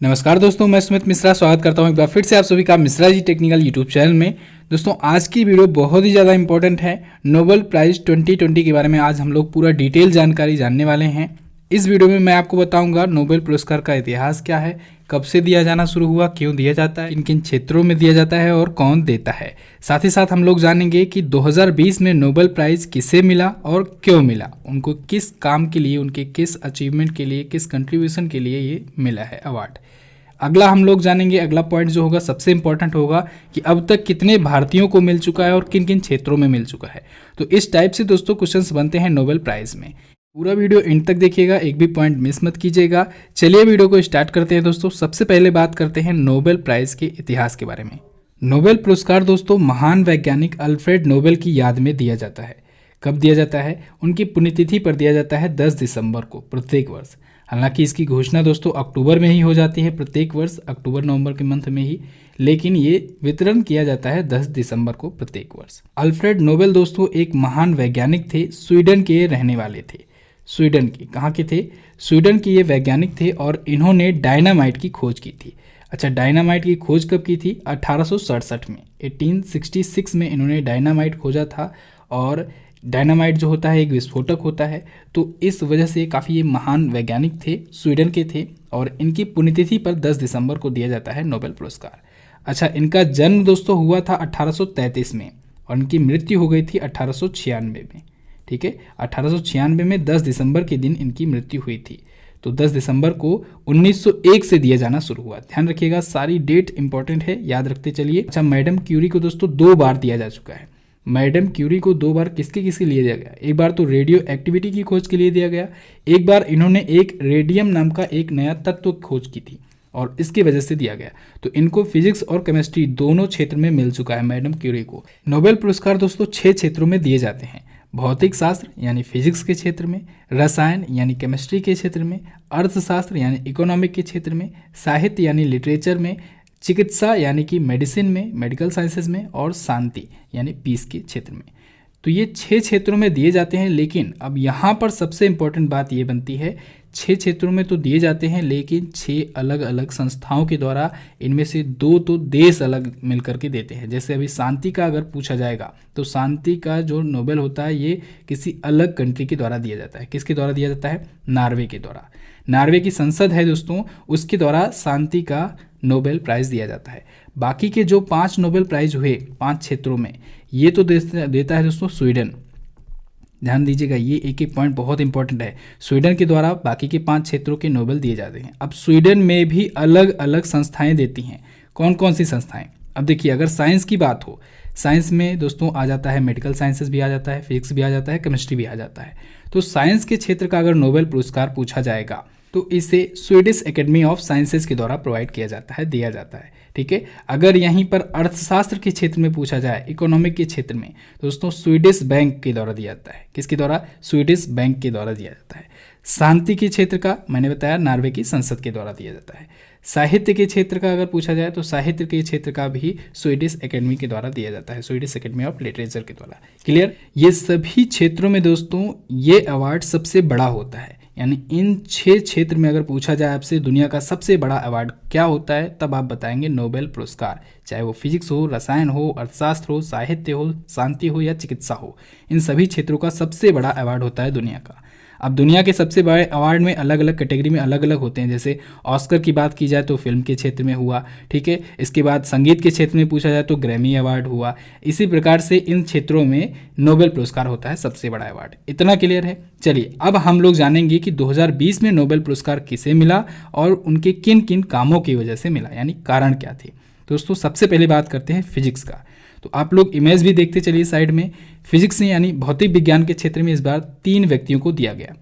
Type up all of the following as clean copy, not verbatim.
नमस्कार दोस्तों, मैं सुमित मिश्रा स्वागत करता हूं एक बार फिर से आप सभी का Mishra ji technical YouTube channel में। दोस्तों आज की वीडियो बहुत ही ज़्यादा इंपॉर्टेंट है। नोबेल प्राइज़ 2020 के बारे में आज हम लोग पूरा डिटेल जानकारी जानने वाले हैं। इस वीडियो में मैं आपको बताऊंगा नोबेल पुरस्कार का इतिहास क्या है, कब से दिया जाना शुरू हुआ, क्यों दिया जाता है, किन किन क्षेत्रों में दिया जाता है और कौन देता है। साथ ही साथ हम लोग जानेंगे कि 2020 में नोबेल प्राइज़ किसे मिला और क्यों मिला, उनको किस काम के लिए, उनके किस अचीवमेंट के लिए, किस कंट्रीब्यूशन के लिए ये मिला है अवार्ड। अगला हम लोग जानेंगे, अगला पॉइंट जो होगा सबसे इंपॉर्टेंट होगा कि अब तक कितने भारतीयों को मिल चुका है और किन किन क्षेत्रों में मिल चुका है। तो इस टाइप से दोस्तों क्वेश्चंस बनते हैं नोबेल प्राइज़ में। पूरा वीडियो एंड तक देखिएगा, एक भी पॉइंट मिस मत कीजिएगा। चलिए वीडियो को स्टार्ट करते हैं दोस्तों। सबसे पहले बात करते हैं नोबेल प्राइज़ के इतिहास के बारे में। नोबेल पुरस्कार दोस्तों महान वैज्ञानिक अल्फ्रेड नोबेल की याद में दिया जाता है। कब दिया जाता है? उनकी पुण्यतिथि पर दिया जाता है 10 दिसंबर को प्रत्येक वर्ष। हालांकि इसकी घोषणा दोस्तों अक्टूबर में ही हो जाती है, प्रत्येक वर्ष अक्टूबर नवंबर के मंथ में ही, लेकिन ये वितरण किया जाता है 10 दिसंबर को प्रत्येक वर्ष। अल्फ्रेड नोबेल दोस्तों एक महान वैज्ञानिक थे, स्वीडन के रहने वाले थे। स्वीडन के कहाँ के थे? स्वीडन के ये वैज्ञानिक थे और इन्होंने डायनामाइट की खोज की थी। अच्छा, डायनामाइट की खोज कब की थी? 1867 में, 1866 में इन्होंने डायनामाइट खोजा था। और डायनामाइट जो होता है एक विस्फोटक होता है, तो इस वजह से काफ़ी ये महान वैज्ञानिक थे, स्वीडन के थे और इनकी पुण्यतिथि पर 10 दिसंबर को दिया जाता है नोबेल पुरस्कार। अच्छा, इनका जन्म दोस्तों हुआ था 1833 में और इनकी मृत्यु हो गई थी 1896 में। ठीक है, 1896 में 10 दिसंबर के दिन इनकी मृत्यु हुई थी। तो 10 दिसंबर को 1901 से दिया जाना शुरू हुआ। ध्यान रखिएगा, सारी डेट इंपॉर्टेंट है, याद रखते चलिए। अच्छा, मैडम क्यूरी को दोस्तों 2 बार दिया जा चुका है। मैडम क्यूरी को 2 बार किसके लिए दिया गया? एक बार तो रेडियो एक्टिविटी की खोज के लिए दिया गया, एक बार इन्होंने एक रेडियम नाम का एक नया तत्व खोज की थी और इसकी वजह से दिया गया। तो इनको फिजिक्स और केमिस्ट्री दोनों क्षेत्र में मिल चुका है मैडम क्यूरी को। नोबेल पुरस्कार दोस्तों 6 क्षेत्रों में दिए जाते हैं। भौतिक शास्त्र यानी फिजिक्स के क्षेत्र में, रसायन यानी केमिस्ट्री के क्षेत्र में, अर्थशास्त्र यानी इकोनॉमिक के क्षेत्र में, साहित्य यानी लिटरेचर में, चिकित्सा यानी कि मेडिसिन में, मेडिकल साइंसेज में, और शांति यानी पीस के क्षेत्र में। तो ये 6 क्षेत्रों में दिए जाते हैं। लेकिन अब यहाँ पर सबसे इम्पोर्टेंट बात ये बनती है, 6 क्षेत्रों में तो दिए जाते हैं लेकिन 6 अलग अलग संस्थाओं के द्वारा, इनमें से 2 तो देश अलग मिल करके देते हैं। जैसे अभी शांति का अगर पूछा जाएगा तो शांति का जो नोबेल होता है ये किसी अलग कंट्री के द्वारा दिया जाता है। किसके द्वारा दिया जाता है? नॉर्वे के द्वारा। नॉर्वे की संसद है दोस्तों, उसके द्वारा शांति का नोबेल प्राइज़ दिया जाता है। बाकी के जो 5 नोबेल प्राइज़ हुए 5 क्षेत्रों में, ये तो देता है दोस्तों स्वीडन। ध्यान दीजिएगा, ये एक एक पॉइंट बहुत इंपॉर्टेंट है। स्वीडन के द्वारा बाकी के 5 क्षेत्रों के नोबेल दिए जाते हैं। अब स्वीडन में भी अलग अलग संस्थाएं देती हैं। कौन कौन सी संस्थाएं? अब देखिए, अगर साइंस की बात हो, साइंस में दोस्तों आ जाता है मेडिकल साइंसेस भी आ जाता है, फिजिक्स भी आ जाता है, केमिस्ट्री भी आ जाता है। तो साइंस के क्षेत्र का अगर नोबेल पुरस्कार पूछा जाएगा तो इसे स्वीडिश एकेडमी ऑफ साइंसेज के द्वारा प्रोवाइड किया जाता है, दिया जाता है। ठीक है, अगर यहीं पर अर्थशास्त्र के क्षेत्र में पूछा जाए, इकोनॉमिक के क्षेत्र में, दोस्तों स्वीडिश बैंक के द्वारा दिया जाता है। किसके द्वारा? स्वीडिश बैंक के द्वारा दिया जाता है। शांति के क्षेत्र का मैंने बताया नॉर्वे की संसद के द्वारा दिया जाता है। साहित्य के क्षेत्र का अगर पूछा जाए तो साहित्य के क्षेत्र का भी स्वीडिश एकेडमी के द्वारा दिया जाता है, स्वीडिश एकेडमी ऑफ लिटरेचर के द्वारा। क्लियर? ये सभी क्षेत्रों में दोस्तों ये अवार्ड सबसे बड़ा होता है। यानी इन 6 क्षेत्र में अगर पूछा जाए आपसे दुनिया का सबसे बड़ा अवार्ड क्या होता है, तब आप बताएंगे नोबेल पुरस्कार। चाहे वो फिजिक्स हो, रसायन हो, अर्थशास्त्र हो, साहित्य हो, शांति हो या चिकित्सा हो, इन सभी क्षेत्रों का सबसे बड़ा अवार्ड होता है दुनिया का। अब दुनिया के सबसे बड़े अवार्ड में अलग अलग कैटेगरी में अलग अलग होते हैं। जैसे ऑस्कर की बात की जाए तो फिल्म के क्षेत्र में हुआ, ठीक है। इसके बाद संगीत के क्षेत्र में पूछा जाए तो ग्रैमी अवार्ड हुआ। इसी प्रकार से इन क्षेत्रों में नोबेल पुरस्कार होता है सबसे बड़ा अवार्ड। इतना क्लियर है? चलिए अब हम लोग जानेंगे कि 2020 में नोबेल पुरस्कार किसे मिला और उनके किन किन कामों की वजह से मिला, यानी कारण क्या थे। दोस्तों सबसे पहले बात करते हैं फिजिक्स का। तो आप लोग इमेज भी देखते चलिए साइड में। फिजिक्स यानी भौतिक विज्ञान के क्षेत्र में इस बार 3 व्यक्तियों को दिया गया,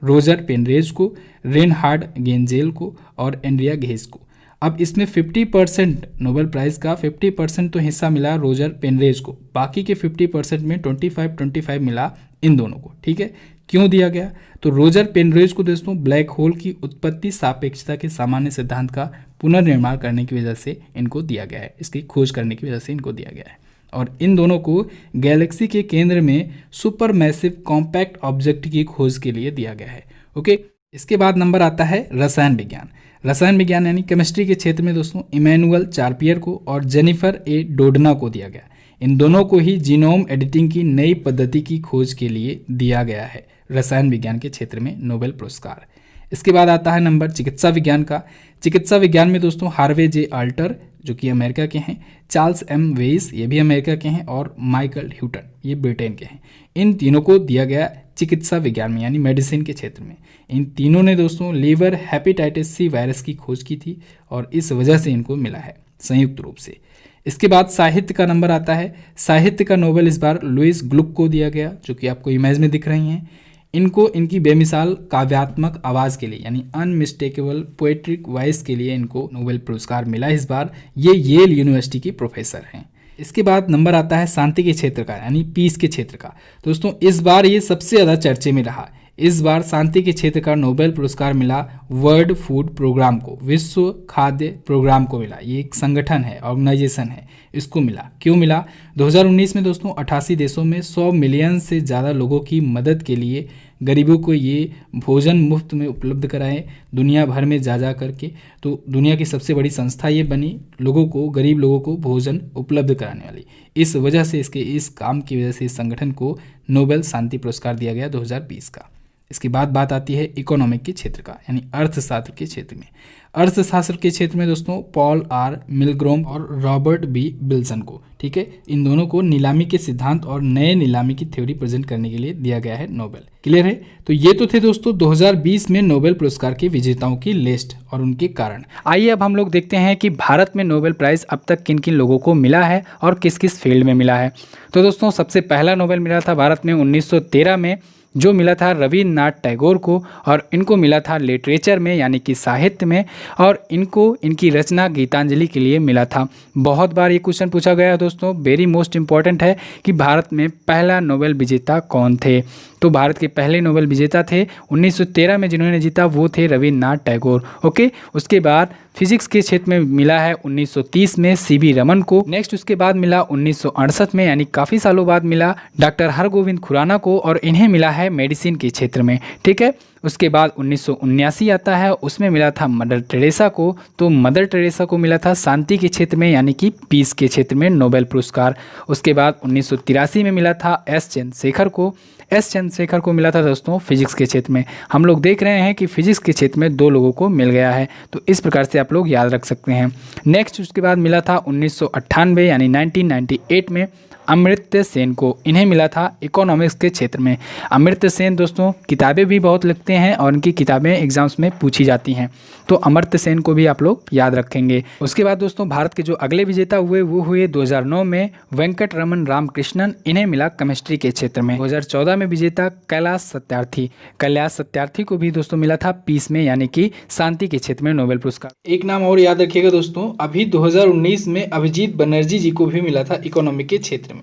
रोजर पेनरोज को, रेनहार्ड गेंजेल को और एंड्रिया घेस को। अब इसमें 50% नोबेल प्राइज़ का 50% तो हिस्सा मिला रोजर पेनरोज को, बाकी के 50% में 25-25 मिला इन दोनों को। ठीक है, क्यों दिया गया? तो रोजर पेनरोज को दोस्तों ब्लैक होल की उत्पत्ति सापेक्षता के सामान्य सिद्धांत का पुनर्निर्माण करने की वजह से इनको दिया गया है, इसकी खोज करने की वजह से इनको दिया गया है। और इन दोनों को गैलेक्सी के केंद्र में सुपर मैसिव कॉम्पैक्ट ऑब्जेक्ट की खोज के लिए दिया गया है। ओके, इसके बाद नंबर आता है रसायन विज्ञान। रसायन विज्ञान यानी केमिस्ट्री के क्षेत्र में दोस्तों इमैनुअल चार्पियर को और जेनिफर ए डोडना को दिया गया। इन दोनों को ही जीनोम एडिटिंग की नई पद्धति की खोज के लिए दिया गया है रसायन विज्ञान के क्षेत्र में नोबेल पुरस्कार। इसके बाद आता है नंबर चिकित्सा विज्ञान का। चिकित्सा विज्ञान में दोस्तों हार्वे जे आल्टर जो कि अमेरिका के हैं, चार्ल्स एम वेइस ये भी अमेरिका के हैं और माइकल ह्यूटन ये ब्रिटेन के हैं। इन तीनों को दिया गया चिकित्सा विज्ञान में यानी मेडिसिन के क्षेत्र में। इन तीनों ने दोस्तों लीवर हेपेटाइटिस सी वायरस की खोज की थी और इस वजह से इनको मिला है संयुक्त रूप से। इसके बाद साहित्य का नंबर आता है। साहित्य का नोबेल इस बार लुइस ग्लुक को दिया गया जो कि आपको इमेज में दिख रही हैं। इनको इनकी बेमिसाल काव्यात्मक आवाज़ के लिए यानी अनमिस्टेकेबल पोएट्रिक वॉइस के लिए इनको नोबेल पुरस्कार मिला इस बार। ये येल यूनिवर्सिटी की प्रोफेसर हैं। इसके बाद नंबर आता है शांति के क्षेत्र का यानी पीस के क्षेत्र का। दोस्तों इस बार ये सबसे ज़्यादा चर्चे में रहा। इस बार शांति के क्षेत्र का नोबेल पुरस्कार मिला वर्ल्ड फूड प्रोग्राम को, विश्व खाद्य प्रोग्राम को मिला। ये एक संगठन है, ऑर्गेनाइजेशन है, इसको मिला। क्यों मिला? 2019 में दोस्तों 88 देशों में 100 मिलियन से ज़्यादा लोगों की मदद के लिए गरीबों को ये भोजन मुफ्त में उपलब्ध कराए दुनिया भर में जा करके। तो दुनिया की सबसे बड़ी संस्था ये बनी लोगों को, गरीब लोगों को भोजन उपलब्ध कराने वाली। इस वजह से इस काम की वजह से इस संगठन को नोबेल शांति पुरस्कार दिया गया 2020 का। इसके बाद बात आती है इकोनॉमिक के क्षेत्र का यानी अर्थशास्त्र के क्षेत्र में। अर्थशास्त्र के क्षेत्र में दोस्तों पॉल आर मिलग्रोम और रॉबर्ट बी विल्सन को, ठीक है, इन दोनों को नीलामी के सिद्धांत और नए नीलामी की थ्योरी प्रेजेंट करने के लिए दिया गया है नोबेल। क्लियर है? तो ये तो थे दोस्तों 2020 में नोबेल पुरस्कार के विजेताओं की लिस्ट और उनके कारण। आइए अब हम लोग देखते हैं कि भारत में नोबेल प्राइज़ अब तक किन किन लोगों को मिला है और किस किस फील्ड में मिला है। तो दोस्तों सबसे पहला नोबेल मिला था भारत में 1913 में, जो मिला था रविन्द्रनाथ टैगोर को, और इनको मिला था लिटरेचर में यानी कि साहित्य में, और इनको इनकी रचना गीतांजलि के लिए मिला था। बहुत बार ये क्वेश्चन पूछा गया है दोस्तों, वेरी मोस्ट इंपॉर्टेंट है कि भारत में पहला नोबेल विजेता कौन थे। तो भारत के पहले नोबेल विजेता थे 1913 में जिन्होंने जीता, वो थे रविन्द्रनाथ टैगोर। ओके, उसके बाद फिजिक्स के क्षेत्र में मिला है 1930 में सीवी रमन को। नेक्स्ट उसके बाद मिला 1968 में यानी काफ़ी सालों बाद मिला डॉक्टर हरगोविंद खुराना को, और इन्हें मिला है मेडिसिन के क्षेत्र में। ठीक है, उसके बाद 1979 आता है, उसमें मिला था मदर टेरेसा को। तो मदर टेरेसा को मिला था शांति के क्षेत्र में यानी कि पीस के क्षेत्र में नोबेल पुरस्कार। उसके बाद 1983 में मिला था एस चंद्रशेखर को। एस चंद्रशेखर को मिला था दोस्तों फिजिक्स के क्षेत्र में। हम लोग देख रहे हैं कि फिजिक्स के क्षेत्र में 2 लोगों को मिल गया है, तो इस प्रकार से आप लोग याद रख सकते हैं। नेक्स्ट उसके बाद मिला था 1998 यानी 1998 में अमर्त्य सेन को। इन्हें मिला था इकोनॉमिक्स के क्षेत्र में। अमर्त्य सेन दोस्तों किताबें भी बहुत लिखते हैं और इनकी किताबें एग्जाम्स में पूछी जाती हैं, तो अमर्त्य सेन को भी आप लोग याद रखेंगे। उसके बाद दोस्तों भारत के जो अगले विजेता हुए वो हुए 2009 में वेंकट रमन रामकृष्णन। इन्हें मिला केमिस्ट्री के क्षेत्र में। 2014 में विजेता कैलाश सत्यार्थी। कैलाश सत्यार्थी को भी दोस्तों मिला था पीस में यानी कि शांति के क्षेत्र में नोबेल पुरस्कार। एक नाम और याद रखिएगा दोस्तों, अभी 2019 में अभिजीत बनर्जी जी को भी मिला था इकोनॉमिक के क्षेत्र में।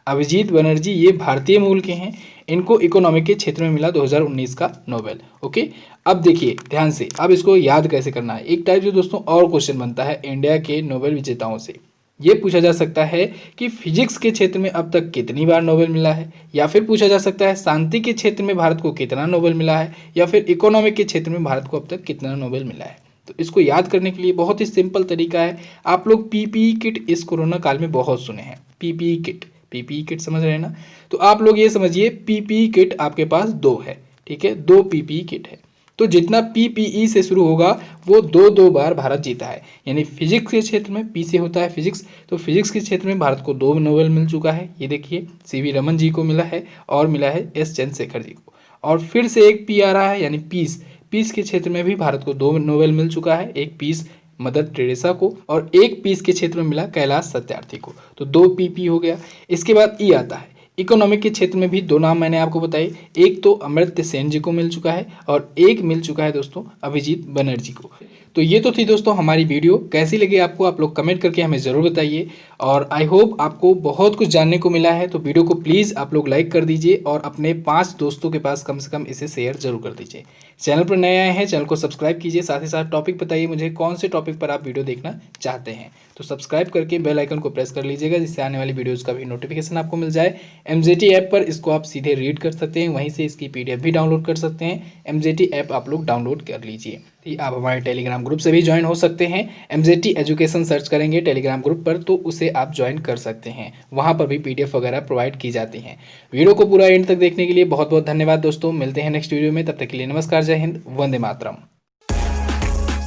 अभिजीत बनर्जी ये भारतीय मूल के हैं, इनको इकोनॉमिक के क्षेत्र में मिला 2019 का नोबेल। ओके, अब देखिए ध्यान से, अब इसको याद कैसे करना है। एक टाइप जो दोस्तों और क्वेश्चन बनता है इंडिया के नोबेल विजेताओं से, ये पूछा जा सकता है कि फिजिक्स के क्षेत्र में अब तक कितनी बार नोबेल मिला है, या फिर पूछा जा सकता है शांति के क्षेत्र में भारत को कितना नोबेल मिला है, या फिर इकोनॉमिक के क्षेत्र में भारत को अब तक कितना नोबेल मिला है। तो इसको याद करने के लिए बहुत ही सिंपल तरीका है। आप लोग पीपीई किट इस कोरोना काल में बहुत सुने हैं। पीपीई किट समझ रहे हैं ना? तो आप लोग ये समझिए पीपीई किट आपके पास 2 है, ठीक है, 2 पीपीई किट है। तो जितना पीपीई से शुरू होगा वो 2 बार भारत जीता है। यानी फिजिक्स के क्षेत्र में पी से होता है फिजिक्स, तो फिजिक्स के क्षेत्र में भारत को 2 नोबेल मिल चुका है। ये देखिए सीवी रमन जी को मिला है और मिला है एस चंद्रशेखर जी को, और फिर से एक पी आ रहा है यानी पीस के क्षेत्र में भी भारत को 2 नोबेल मिल चुका है। एक पीस मदर टेरेसा को और एक पीस के क्षेत्र में मिला कैलाश सत्यार्थी को, तो 2 पीपी हो गया। इसके बाद ई आता है। इकोनॉमिक के क्षेत्र में भी 2 नाम मैंने आपको बताए, एक तो अमर्त्य सेन जी को मिल चुका है और एक मिल चुका है दोस्तों अभिजीत बनर्जी को। तो ये तो थी दोस्तों हमारी वीडियो, कैसी लगी आपको आप लोग कमेंट करके हमें ज़रूर बताइए, और आई होप आपको बहुत कुछ जानने को मिला है। तो वीडियो को प्लीज़ आप लोग लाइक कर दीजिए और अपने 5 दोस्तों के पास कम से कम इसे शेयर जरूर कर दीजिए। चैनल पर नए आए हैं, चैनल को सब्सक्राइब कीजिए, साथ ही साथ टॉपिक बताइए मुझे कौन से टॉपिक पर आप वीडियो देखना चाहते हैं। तो सब्सक्राइब करके बेल आइकन को प्रेस कर लीजिएगा, जिससे आने वाली वीडियोज़ का भी नोटिफिकेशन आपको मिल जाए। MZT ऐप पर इसको आप सीधे रीड कर सकते हैं, वहीं से इसकी PDF भी डाउनलोड कर सकते हैं। MZT ऐप आप लोग डाउनलोड कर लीजिए। आप हमारे टेलीग्राम ग्रुप से भी ज्वाइन हो सकते हैं। MZT एजुकेशन सर्च करेंगे टेलीग्राम ग्रुप पर तो उसे आप ज्वाइन कर सकते हैं। वहाँ पर भी PDF वगैरह प्रोवाइड की जाती हैं। वीडियो को पूरा एंड तक देखने के लिए बहुत बहुत धन्यवाद दोस्तों। मिलते हैं नेक्स्ट वीडियो में, तब तक के लिए नमस्कार, जय Hind, Vande Mataram.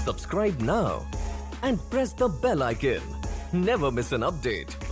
Subscribe now and press the bell icon. Never miss an update.